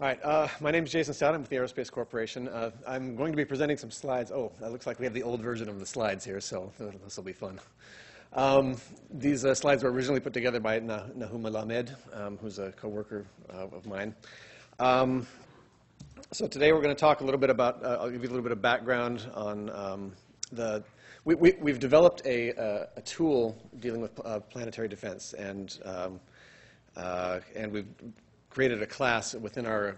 All right, my name is Jason Stout. I'm with the Aerospace Corporation. I'm going to be presenting some slides. Oh, that looks like we have the old version of the slides here, so this will be fun. These slides were originally put together by Nahum Melamed, who's a coworker of mine. So today we're going to talk a little bit about, I'll give you a little bit of background on we've developed a tool dealing with planetary defense, and we've created a class within our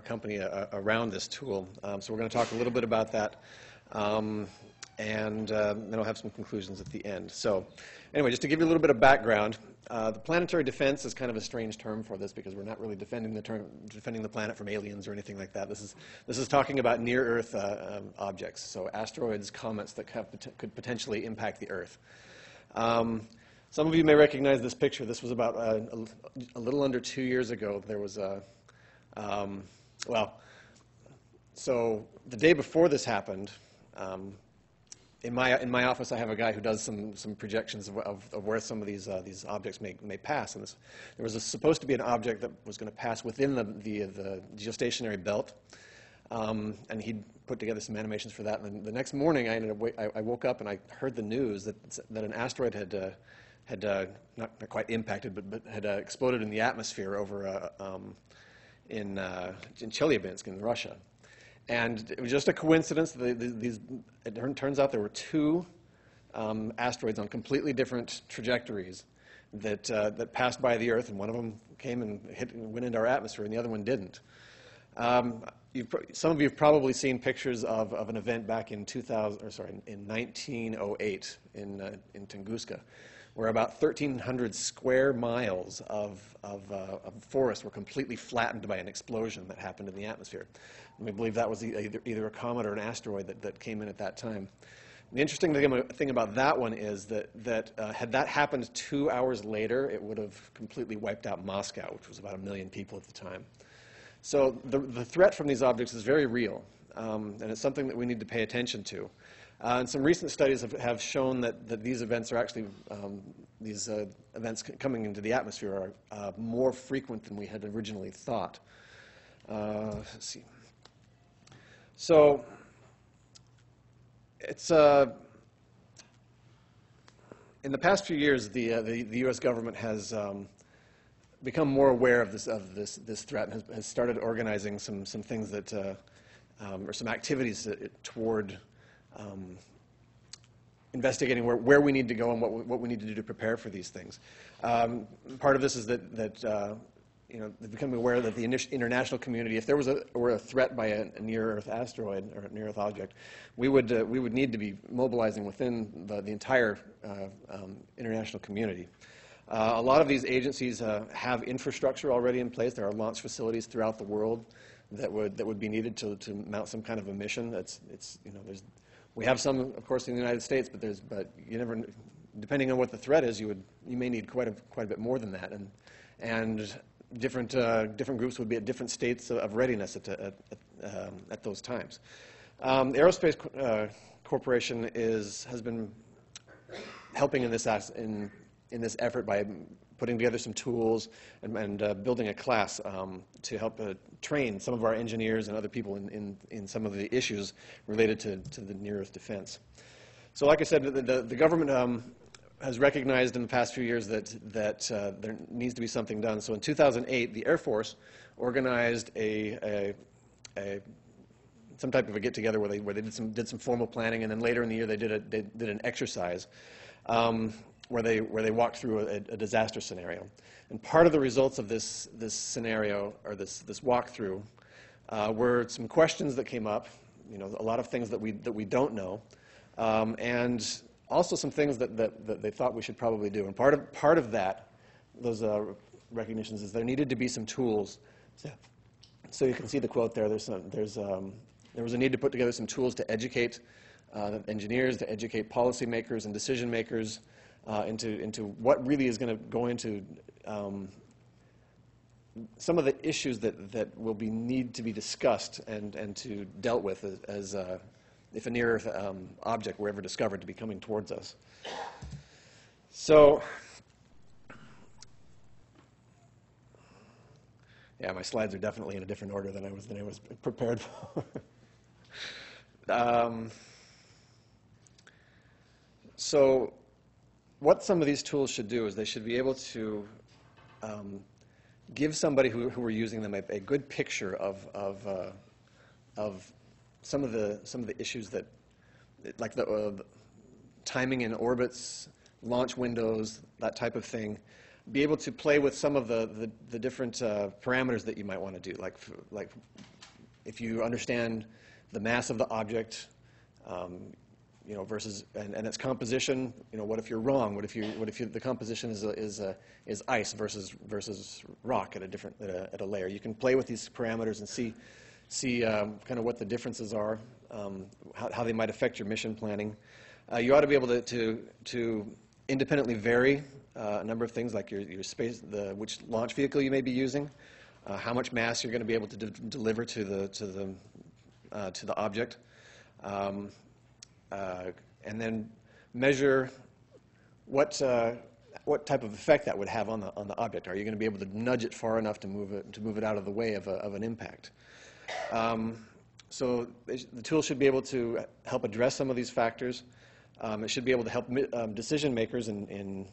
company around this tool. So we're going to talk a little bit about that, and then I'll have some conclusions at the end. So anyway, just to give you a little bit of background, the planetary defense is kind of a strange term for this because we're not really defending the planet from aliens or anything like that. This is talking about near-Earth objects, so asteroids, comets that could potentially impact the Earth. Some of you may recognize this picture. This was about a little under 2 years ago. There was a, so the day before this happened, in my office I have a guy who does some projections of where some of these objects may pass. And there was supposed to be an object that was going to pass within the geostationary belt, and he'd put together some animations for that. And the next morning I woke up and I heard the news that an asteroid had not quite impacted, but had exploded in the atmosphere over in Chelyabinsk in Russia. And it was just a coincidence. It turns out there were two asteroids on completely different trajectories that passed by the Earth, and one of them came and went into our atmosphere, and the other one didn't. Some of you have probably seen pictures of an event back in 1908 in Tunguska, where about 1,300 square miles of forest were completely flattened by an explosion that happened in the atmosphere. And we believe that was either a comet or an asteroid that came in at that time. The interesting thing about that one is that had that happened 2 hours later, it would have completely wiped out Moscow, which was about 1 million people at the time. So the threat from these objects is very real, and it's something that we need to pay attention to. And some recent studies have shown that these events are actually, events coming into the atmosphere are more frequent than we had originally thought. Let's see. So it's in the past few years, the U.S. government has become more aware of this threat and has started organizing some things that or some activities toward investigating where we need to go and what we need to do to prepare for these things. Part of this is that they've become aware that the international community, if there were a threat by a near-Earth asteroid or a near-Earth object, we would need to be mobilizing within the entire international community. A lot of these agencies have infrastructure already in place. There are launch facilities throughout the world that would be needed to mount some kind of a mission. We have some, of course, in the United States, but you never, depending on what the threat is, you may need quite a bit more than that, and different groups would be at different states of readiness at those times. The Aerospace Corporation has been helping in this effort by putting together some tools and building a class to help train some of our engineers and other people in some of the issues related to the near-Earth defense. So like I said, the government has recognized in the past few years that there needs to be something done. So in 2008, the Air Force organized some type of a get-together where they did some formal planning, and then later in the year they did an exercise where they walked through a disaster scenario. And part of the results of this scenario, or this walkthrough, were some questions that came up, a lot of things that we don't know, and also some things that they thought we should probably do. And part of that, those recognitions, is there needed to be some tools. So you can see the quote there. There was a need to put together some tools to educate engineers, to educate policymakers and decision makers into what really is going to go into some of the issues that will need to be discussed and to dealt with as if a near-Earth object were ever discovered to be coming towards us. So Yeah, my slides are definitely in a different order than I was prepared for. So what some of these tools should do is they should be able to give somebody who are using them a good picture of some of the issues that, like the timing in orbits, launch windows, that type of thing. Be able to play with some of the different parameters that you might want to do, like if you understand the mass of the object, versus and its composition. What if you're wrong? What if the composition is ice versus rock at a layer? You can play with these parameters and see kind of what the differences are, how they might affect your mission planning. You ought to be able to independently vary a number of things, like your space, which launch vehicle you may be using, how much mass you're going to be able to deliver to the object, and then measure what type of effect that would have on the object. Are you going to be able to nudge it far enough to move it out of the way of an impact? So the tool should be able to help address some of these factors. It should be able to help decision makers in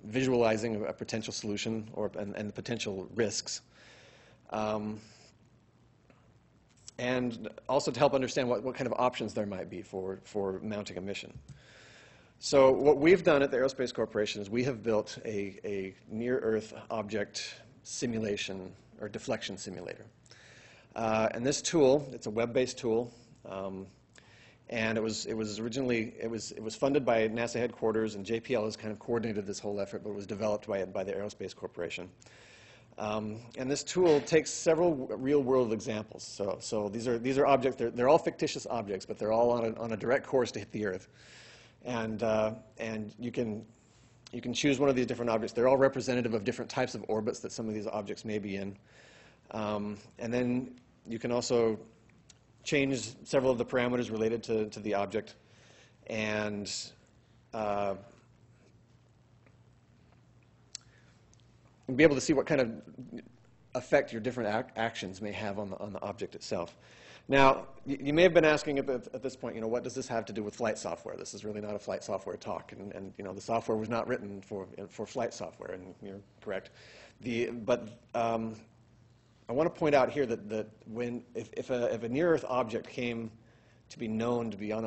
visualizing a potential solution and the potential risks. And also to help understand what kind of options there might be for mounting a mission. So what we've done at the Aerospace Corporation is we have built a near-Earth object simulation or deflection simulator. And this tool, it's a web-based tool, and it was originally funded by NASA headquarters, and JPL has kind of coordinated this whole effort, but it was developed by the Aerospace Corporation. And this tool takes several real-world examples. So these are objects. They're all fictitious objects, but they're all on a direct course to hit the Earth. And you can choose one of these different objects. They're all representative of different types of orbits that some of these objects may be in. And then you can also change several of the parameters related to the object, and be able to see what kind of effect your different actions may have on the object itself. Now, you may have been asking at this point, what does this have to do with flight software? This is really not a flight software talk, and the software was not written for flight software, and you're correct. But I want to point out here that if a near-Earth object came to be known to be on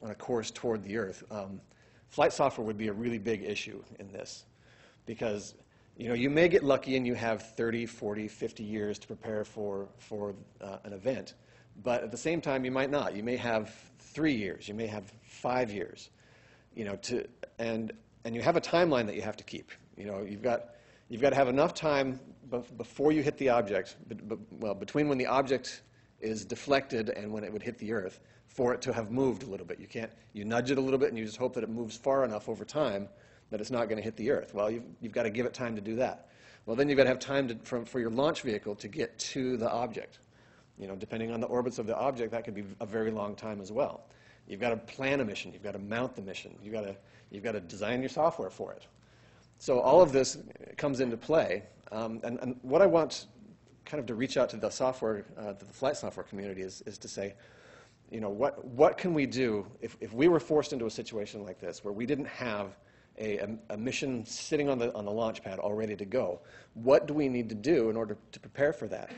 a course toward the Earth, flight software would be a really big issue in this, because you may get lucky and you have 30, 40, 50 years to prepare for an event, but at the same time you might not. You may have 3 years, you may have 5 years, and you have a timeline that you have to keep. You've got to have enough time before you hit the object, between when the object is deflected and when it would hit the Earth, for it to have moved a little bit. You nudge it a little bit and you just hope that it moves far enough over time that it's not going to hit the Earth. Well, you've got to give it time to do that. Well, then you've got to have time for your launch vehicle to get to the object. Depending on the orbits of the object, that could be a very long time as well. You've got to plan a mission. You've got to mount the mission. You've got to design your software for it. So all of this comes into play. And what I want kind of to reach out to the flight software community is to say, what can we do if we were forced into a situation like this where we didn't have a mission sitting on the launch pad all ready to go? What do we need to do in order to prepare for that?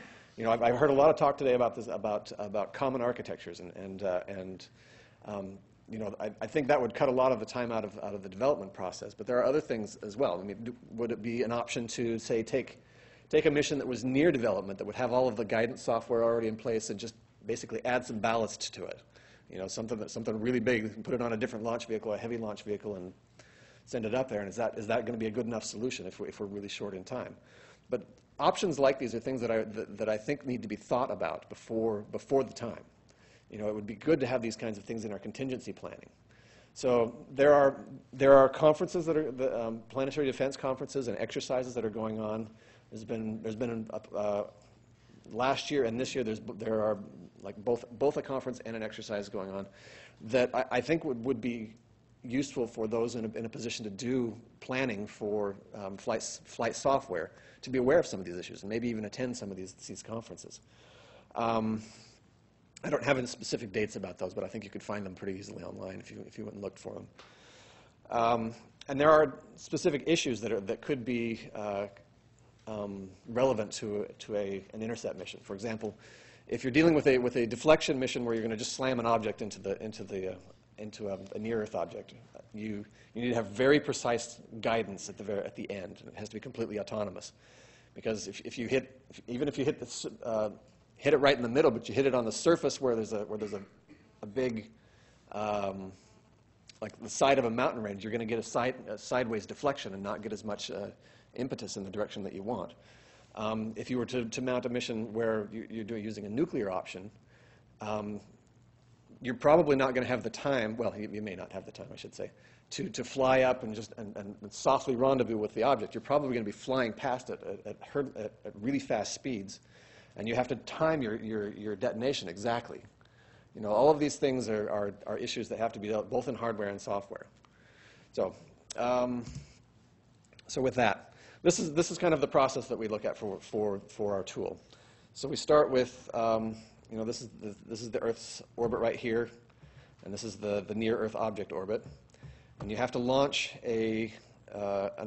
I've heard a lot of talk today about this, about common architectures, I think that would cut a lot of the time out of the development process. But there are other things as well. I mean, would it be an option to, say, take a mission that was near development, that would have all of the guidance software already in place, and just basically add some ballast to it? Something really big, put it on a different launch vehicle, a heavy launch vehicle, and send it up there. And is that going to be a good enough solution if we're really short in time? But options like these are things that I think need to be thought about before the time. It would be good to have these kinds of things in our contingency planning. So there are conferences that are planetary defense conferences and exercises that are going on. There's been last year and this year there are like both a conference and an exercise going on that I think would be useful for those in a position to do planning for flight software to be aware of some of these issues and maybe even attend some of these conferences. I don't have any specific dates about those, but I think you could find them pretty easily online if you went and looked for them. And there are specific issues that could be relevant to an intercept mission. For example, if you're dealing with a deflection mission where you're going to just slam an object into a near-Earth object, you need to have very precise guidance at the end. And it has to be completely autonomous, because even if you hit hit it right in the middle, but you hit it on the surface where there's a big like the side of a mountain range, you're going to get a sideways deflection and not get as much impetus in the direction that you want. If you were to mount a mission where you're using a nuclear option, you're probably not going to have the time, well, you may not have the time, I should say, to fly up and softly rendezvous with the object. You're probably going to be flying past it at really fast speeds, and you have to time your detonation exactly. You know, all of these things are issues that have to be dealt both in hardware and software. So, so with that, this is kind of the process that we look at for our tool. So we start with, you know, this is the Earth's orbit right here, and this is the near Earth object orbit, and you have to launch an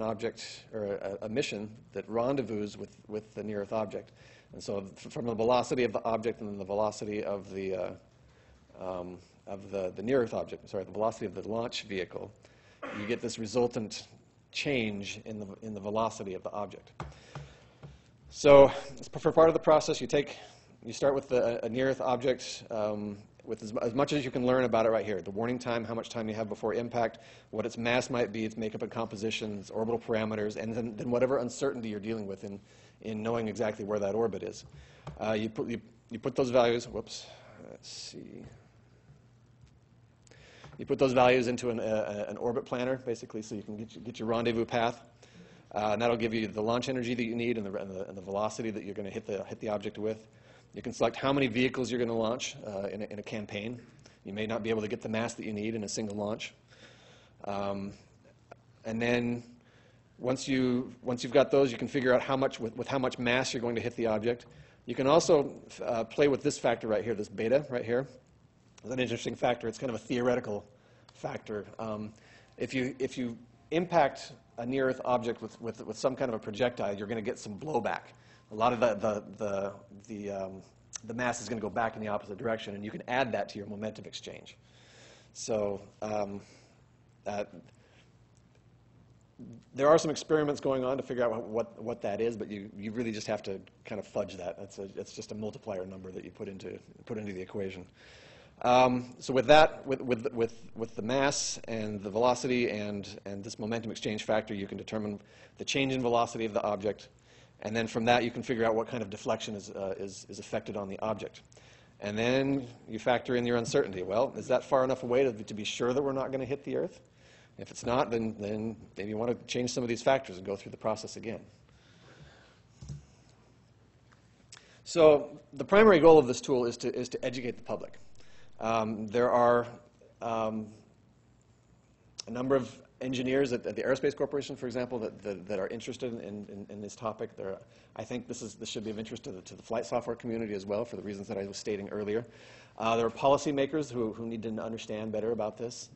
object or a mission that rendezvous with the near Earth object. And so from the velocity of the object and then the velocity of the near Earth object, sorry, the velocity of the launch vehicle, you get this resultant change in the velocity of the object. So for part of the process, you start with a near Earth object with as much as you can learn about it right here. The warning time, how much time you have before impact, what its mass might be, its makeup and composition, its orbital parameters, and then whatever uncertainty you're dealing with in knowing exactly where that orbit is. You put those values, whoops, let's see. You put those values into an orbit planner, basically, so you can get your rendezvous path. And that'll give you the launch energy that you need and the velocity that you're going to hit the object with. You can select how many vehicles you're going to launch in a campaign. You may not be able to get the mass that you need in a single launch. And then once you've got those, you can figure out with how much mass you're going to hit the object. You can also play with this factor right here, this beta right here. It's an interesting factor. It's kind of a theoretical factor. If you impact a near-Earth object with some kind of a projectile, you're going to get some blowback. A lot of the mass is going to go back in the opposite direction, and you can add that to your momentum exchange. So there are some experiments going on to figure out what that is, but you really just have to kind of fudge that. It's just a multiplier number that you put into the equation. So with that, with the mass and the velocity and this momentum exchange factor, you can determine the change in velocity of the object, and then from that you can figure out what kind of deflection is affected on the object. And then you factor in your uncertainty. Well, is that far enough away to be sure that we're not going to hit the Earth? If it's not, then maybe you want to change some of these factors and go through the process again. So the primary goal of this tool is to educate the public. There are a number of engineers at the Aerospace Corporation, for example, that are interested in this topic. I think this should be of interest to the flight software community as well, for the reasons that I was stating earlier. There are policymakers who need to understand better about this.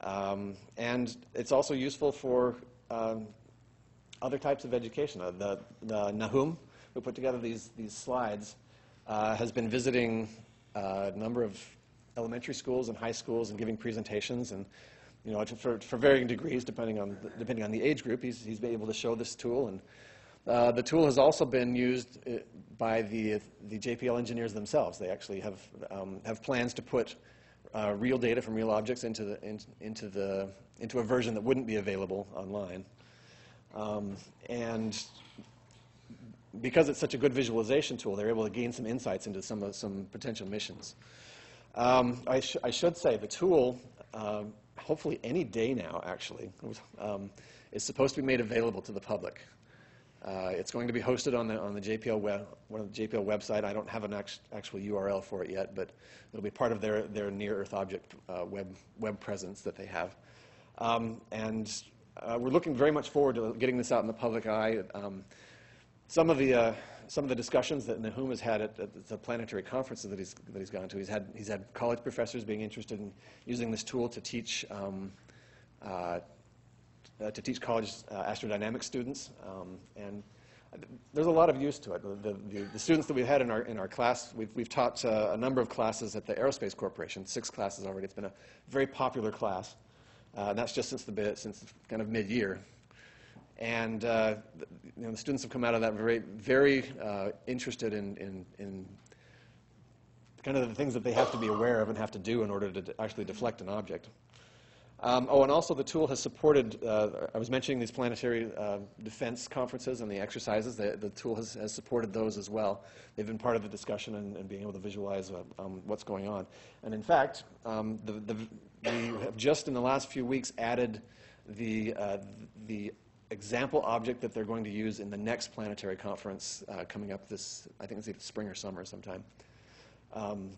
And it's also useful for other types of education. The Nahum, who put together these slides, has been visiting a number of elementary schools and high schools and giving presentations, and for varying degrees depending on the age group. He's been able to show this tool, and the tool has also been used by the JPL engineers themselves. They actually have plans to put real data from real objects into a version that wouldn't be available online, and because it's such a good visualization tool, they're able to gain some insights into some potential missions. I should say the tool, hopefully any day now, actually, is supposed to be made available to the public. It's going to be hosted on the JPL one of the JPL website. I don't have an actual URL for it yet, but it'll be part of their Near Earth Object web presence that they have. We're looking very much forward to getting this out in the public eye. Some of the discussions that Nahum has had at the planetary conferences that he's gone to, he's had college professors being interested in using this tool to teach college astrodynamics students, and there's a lot of use to it. The students that we've had in our class, we've taught a number of classes at the Aerospace Corporation, 6 classes already. It's been a very popular class, and that's just since kind of mid-year. And the students have come out of that very interested in kind of the things that they have to be aware of and have to do in order to actually deflect an object. And also the tool has supported, I was mentioning these planetary defense conferences and the exercises. The tool has supported those as well. They've been part of the discussion and being able to visualize what's going on. And in fact, we have just in the last few weeks added the example object that they're going to use in the next planetary conference coming up I think it's either spring or summer sometime.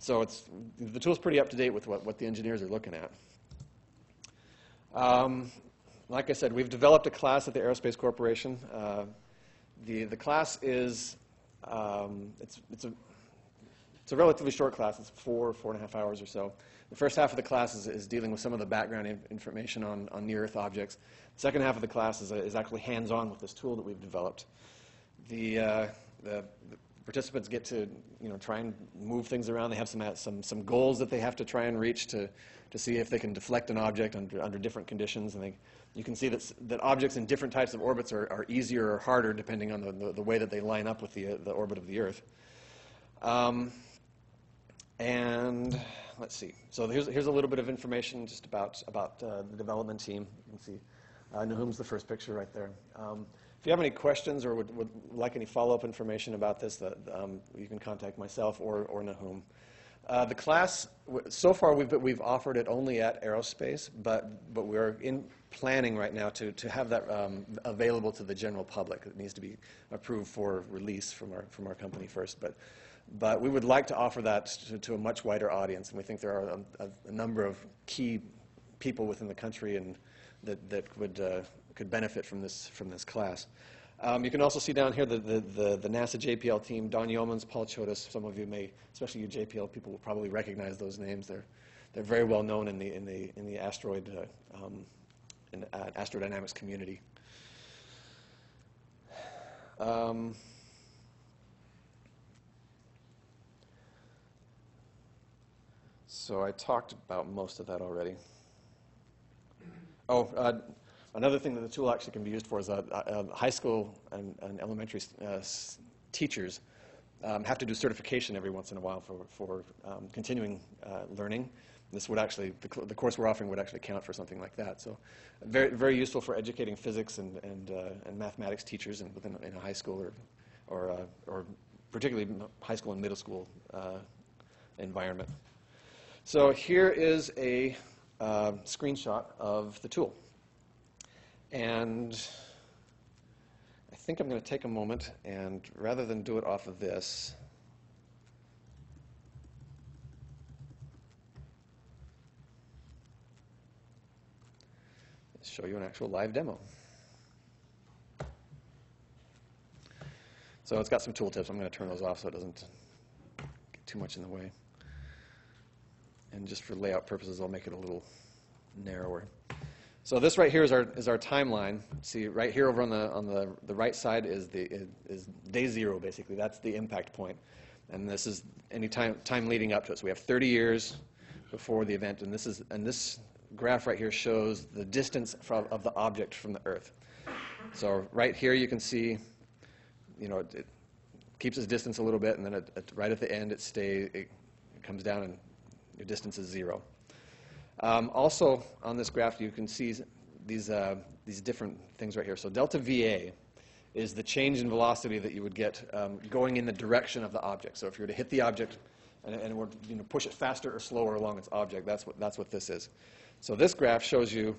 So the tool's pretty up to date with what the engineers are looking at. Like I said, we've developed a class at the Aerospace Corporation. The class is it's a relatively short class. It's 4.5 hours or so. The first half of the class is dealing with some of the background information on near-Earth objects. The second half of the class is actually hands-on with this tool that we've developed. The participants get to try and move things around. They have some goals that they have to try and reach to see if they can deflect an object under different conditions. And you can see that objects in different types of orbits are easier or harder depending on the way that they line up with the orbit of the Earth. And let's see. So here's a little bit of information just about the development team. You can see Nahum's the first picture right there. If you have any questions or would like any follow-up information about this, you can contact myself or Nahum. The class, so far we've offered it only at Aerospace, but we're in planning right now to have that available to the general public. It needs to be approved for release from our company first, but we would like to offer that to a much wider audience, and we think there are a number of key people within the country and that could benefit from this class. You can also see down here the NASA JPL team, Don Yeomans, Paul Chodas. Some of you may, especially you JPL people, will probably recognize those names. They're very well known in the asteroid and astrodynamics community. So I talked about most of that already. Another thing that the tool actually can be used for is high school and elementary teachers have to do certification every once in a while for continuing learning. This would actually, the course we're offering would actually count for something like that. So very, very useful for educating physics and mathematics teachers in a high school or particularly high school and middle school environment. So here is a screenshot of the tool. And I think I'm going to take a moment and rather than do it off of this, let's show you an actual live demo. So it's got some tooltips. I'm going to turn those off so it doesn't get too much in the way. And just for layout purposes, I'll make it a little narrower. So this right here is our timeline. See, right here over on the right side is day 0, basically. That's the impact point. And this is any time leading up to it. So we have 30 years before the event, and this graph right here shows the distance of the object from the Earth. So right here you can see, it keeps its distance a little bit, and then right at the end it comes down and your distance is 0. Also, on this graph, you can see these different things right here. So delta VA is the change in velocity that you would get going in the direction of the object. So if you were to hit the object and were to push it faster or slower along its object, that's what this is. So this graph shows you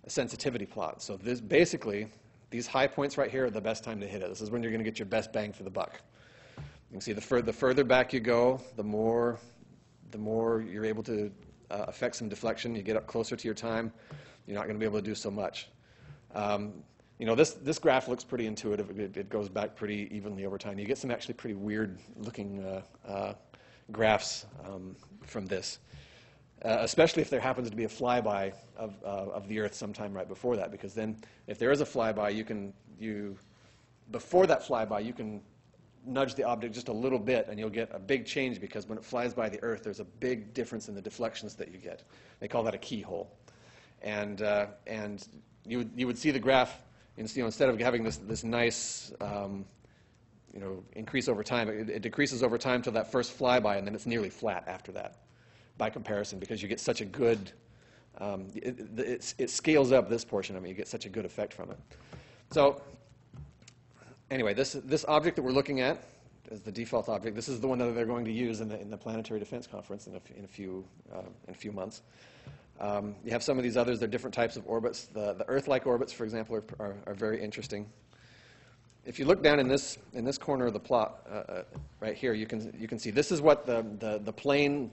a sensitivity plot. So this basically, these high points right here are the best time to hit it. This is when you're going to get your best bang for the buck. You can see the further back you go, the more you're able to affect some deflection. You get up closer to your time, you're not going to be able to do so much. This graph looks pretty intuitive. It goes back pretty evenly over time. You get some actually pretty weird looking graphs from this, especially if there happens to be a flyby of the Earth sometime right before that, because then if there is a flyby, before that flyby, you can nudge the object just a little bit and you'll get a big change, because when it flies by the Earth, there's a big difference in the deflections that you get. They call that a keyhole. And you would see the graph, instead of having this nice increase over time, it decreases over time till that first flyby, and then it's nearly flat after that by comparison, because you get such a good, it scales up this portion of it. You get such a good effect from it. So anyway, this object that we're looking at as the default object, this is the one that they're going to use in the Planetary Defense Conference in a few months. You have some of these others. They're different types of orbits. The Earth-like orbits, for example, are very interesting. If you look down in this corner of the plot right here, you can see this is what the plane,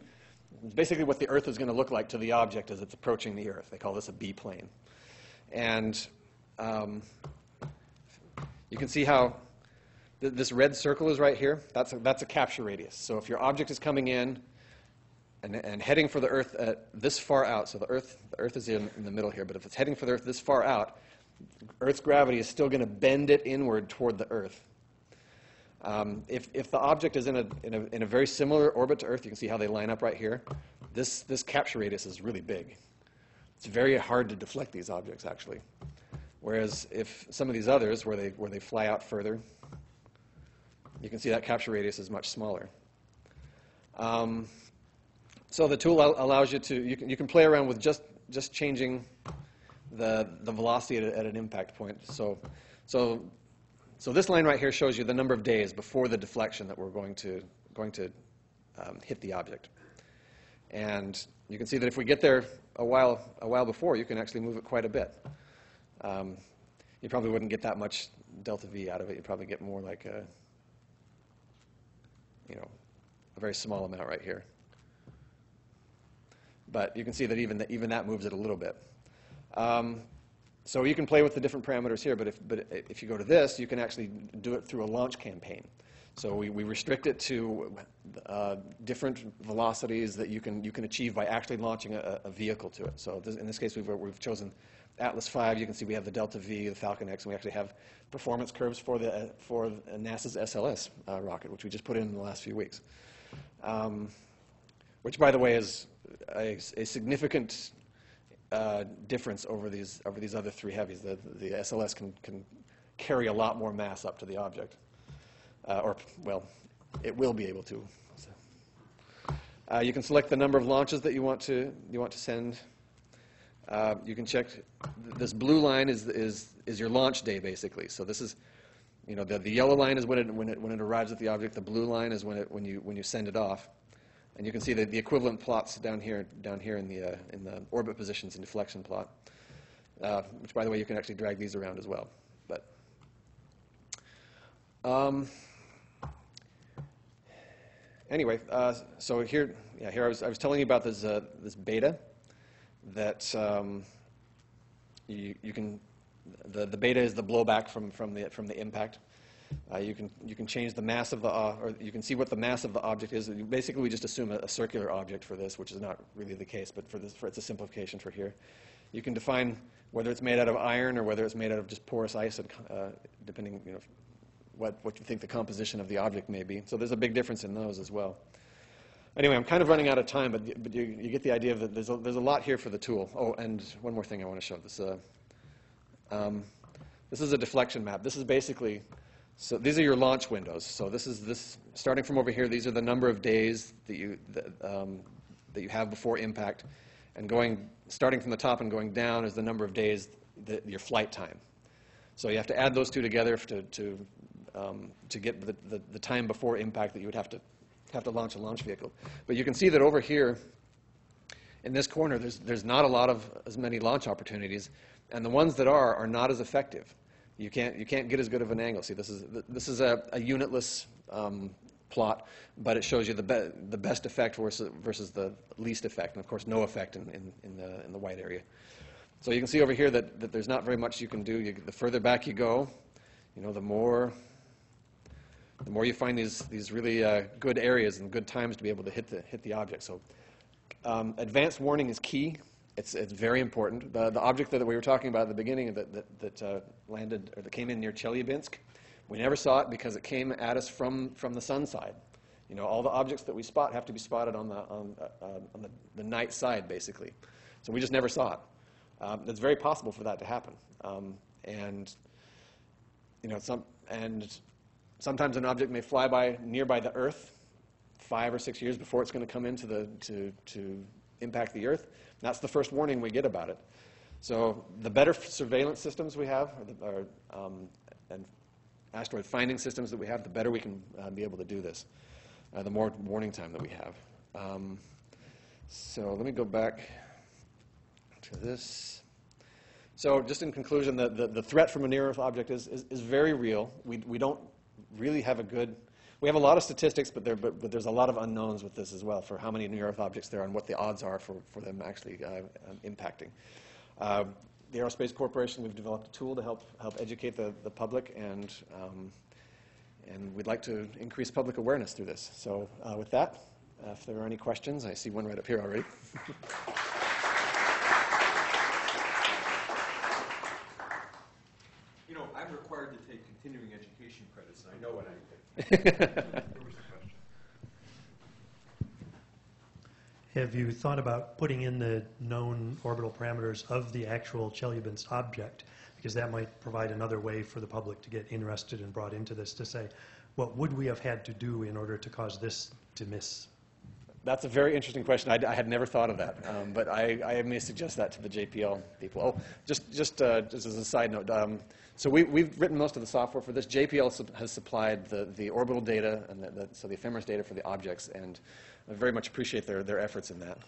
basically what the Earth is going to look like to the object as it's approaching the Earth. They call this a B-plane. And you can see how this red circle is right here. That's a capture radius. So if your object is coming in and heading for the Earth this far out, so the Earth is in the middle here, but if it's heading for the Earth this far out, Earth's gravity is still going to bend it inward toward the Earth. If the object is in a very similar orbit to Earth, you can see how they line up right here. This capture radius is really big. It's very hard to deflect these objects, actually. Whereas if some of these others, where they fly out further, you can see that capture radius is much smaller. So the tool allows you you can play around with just changing the velocity at an impact point. So this line right here shows you the number of days before the deflection that we're going to hit the object. And you can see that if we get there a while before, you can actually move it quite a bit. You probably wouldn't get that much delta V out of it. You'd probably get more like a very small amount right here. But you can see that even that moves it a little bit. So you can play with the different parameters here, but if you go to this, you can actually do it through a launch campaign. So we restrict it to different velocities that you can achieve by actually launching a vehicle to it. So in this case, we've chosen Atlas V. You can see we have the Delta V, the Falcon X, and we actually have performance curves for NASA's SLS rocket, which we just put in the last few weeks. Which, by the way, is a significant difference over these other three heavies. The SLS can carry a lot more mass up to the object, well, it will be able to. So, you can select the number of launches that you want to send. You can check. This blue line is your launch day, basically. So this is, the yellow line is when it arrives at the object. The blue line is when you send it off. And you can see the equivalent plots down here in the orbit positions and deflection plot, which, by the way, you can actually drag these around as well. But anyway, so here I was telling you about this beta that you can. The beta is the blowback from the impact. You can change the mass of or you can see what the mass of the object is. Basically, we just assume a circular object for this, which is not really the case, but it's a simplification for here. You can define whether it's made out of iron or whether it's made out of just porous ice, depending what you think the composition of the object may be. So there's a big difference in those as well. Anyway, I'm kind of running out of time, but you get the idea that there's a lot here for the tool. Oh, and one more thing I want to show. This is a deflection map. This is basically. So these are your launch windows. So this starting from over here. These are the number of days that you have before impact, and starting from the top and going down is the number of days your flight time. So you have to add those two together to get the time before impact that you would have to launch a launch vehicle. But you can see that over here in this corner, there's not a lot of as many launch opportunities, and the ones that are not as effective. you can't get as good of an angle. See, this is a unitless plot, but it shows you the best effect versus the least effect, and of course no effect in the white area. So you can see over here that there's not very much you can do. The further back you go, the more you find these really good areas and good times to be able to hit the object. So advanced warning is key. It's very important. The object that we were talking about at the beginning that landed or that came in near Chelyabinsk, we never saw it because it came at us from the sun side. All the objects that we spot have to be spotted on the night side, basically. So we just never saw it. It's very possible for that to happen, and sometimes an object may fly by nearby the Earth 5 or 6 years before it's going to come into to impact the Earth. And that's the first warning we get about it. So the better surveillance systems we have, and asteroid finding systems that we have, the better we can be able to do this. The more warning time that we have. So let me go back to this. So just in conclusion, the threat from a near-Earth object is very real. We don't really have we have a lot of statistics, but there's a lot of unknowns with this as well for how many near-Earth objects there are and what the odds are for them actually impacting. The Aerospace Corporation, we've developed a tool to help educate the public, and we'd like to increase public awareness through this. So with that, if there are any questions, I see one right up here already. I'm required to take continuing education credits, and I know what I'm taking. There was the question. Have you thought about putting in the known orbital parameters of the actual Chelyabinsk object? Because that might provide another way for the public to get interested and brought into this, to say, what would we have had to do in order to cause this to miss? That's a very interesting question. I had never thought of that, but I may suggest that to the JPL people. Oh, just as a side note, so we've written most of the software for this. JPL has supplied the orbital data and so the ephemeris data for the objects, and I very much appreciate their efforts in that.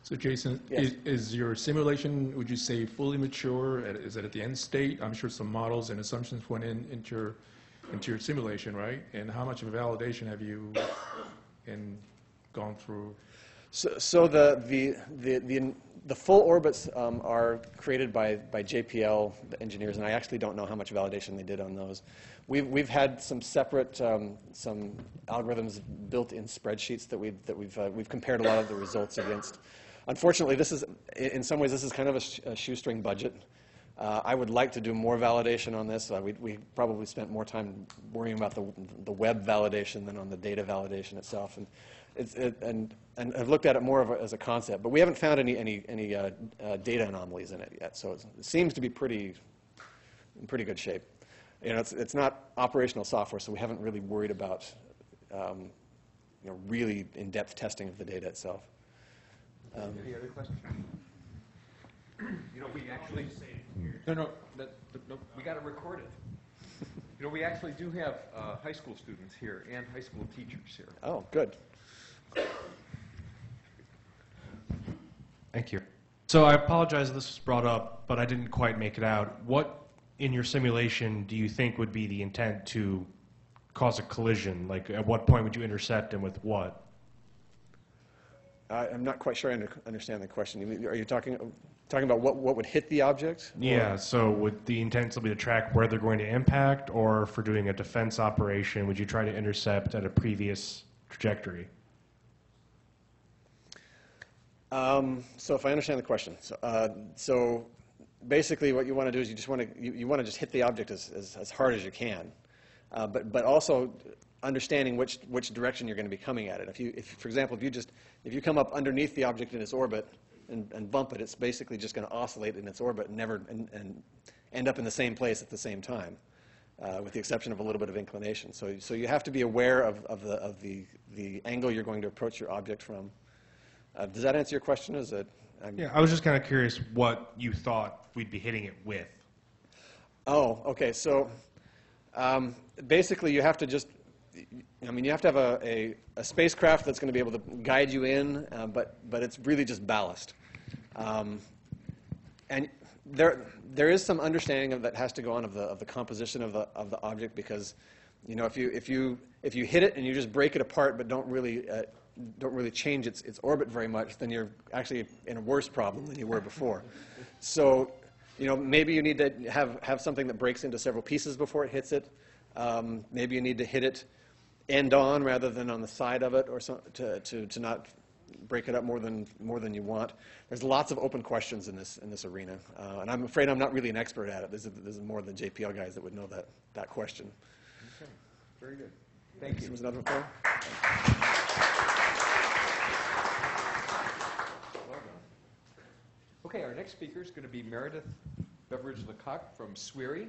So Jason, yes. is your simulation, would you say, fully mature? Is it at the end state? I'm sure some models and assumptions went into your simulation, right? And how much of a validation have you gone through? So the full orbits are created by JPL engineers, and I actually don't know how much validation they did on those. We've had some separate some algorithms built in spreadsheets that we've compared a lot of the results against. Unfortunately, in some ways this is kind of a shoestring budget. I would like to do more validation on this. We probably spent more time worrying about the web validation than on the data validation itself. And I've looked at it more as a concept, but we haven't found any data anomalies in it yet. So it seems to be in pretty good shape. It's not operational software, so we haven't really worried about really in-depth testing of the data itself. Any other questions? We actually no, we got to record it. We actually do have high school students here and high school teachers here. Oh, good. Thank you. So I apologize if this was brought up, but I didn't quite make it out. What in your simulation do you think would be the intent to cause a collision? Like, at what point would you intercept and with what? I'm not quite sure I understand the question. Are you talking about what would hit the object? Yeah, so would the intent still be to track where they're going to impact, or for doing a defense operation, would you try to intercept at a previous trajectory? So if I understand the question, so basically what you want to do is you want to just hit the object as hard as you can, but also understanding which direction you're going to be coming at it. If for example, if you come up underneath the object in its orbit and bump it, it's basically just going to oscillate in its orbit and end up in the same place at the same time, with the exception of a little bit of inclination. So you have to be aware of the angle you're going to approach your object from. Does that answer your question? Yeah, I was just kind of curious what you thought we'd be hitting it with. Oh, okay. So basically, you have to you have to have a spacecraft that's going to be able to guide you in, but it's really just ballast. And there is some understanding that has to go on of the composition of the object, because if you hit it and you just break it apart but don't really change its orbit very much, then you're actually in a worse problem than you were before. So maybe you need to have something that breaks into several pieces before it hits it. Maybe you need to hit it end on rather than on the side of it, or to not break it up more than you want. There's lots of open questions in this arena, and I'm afraid I'm not really an expert at it. This is more the JPL guys that would know that question. Okay, very good. Thank you. Was another one? Well done. Okay, our next speaker is going to be Meredith Beveridge Lecoq from SWERI.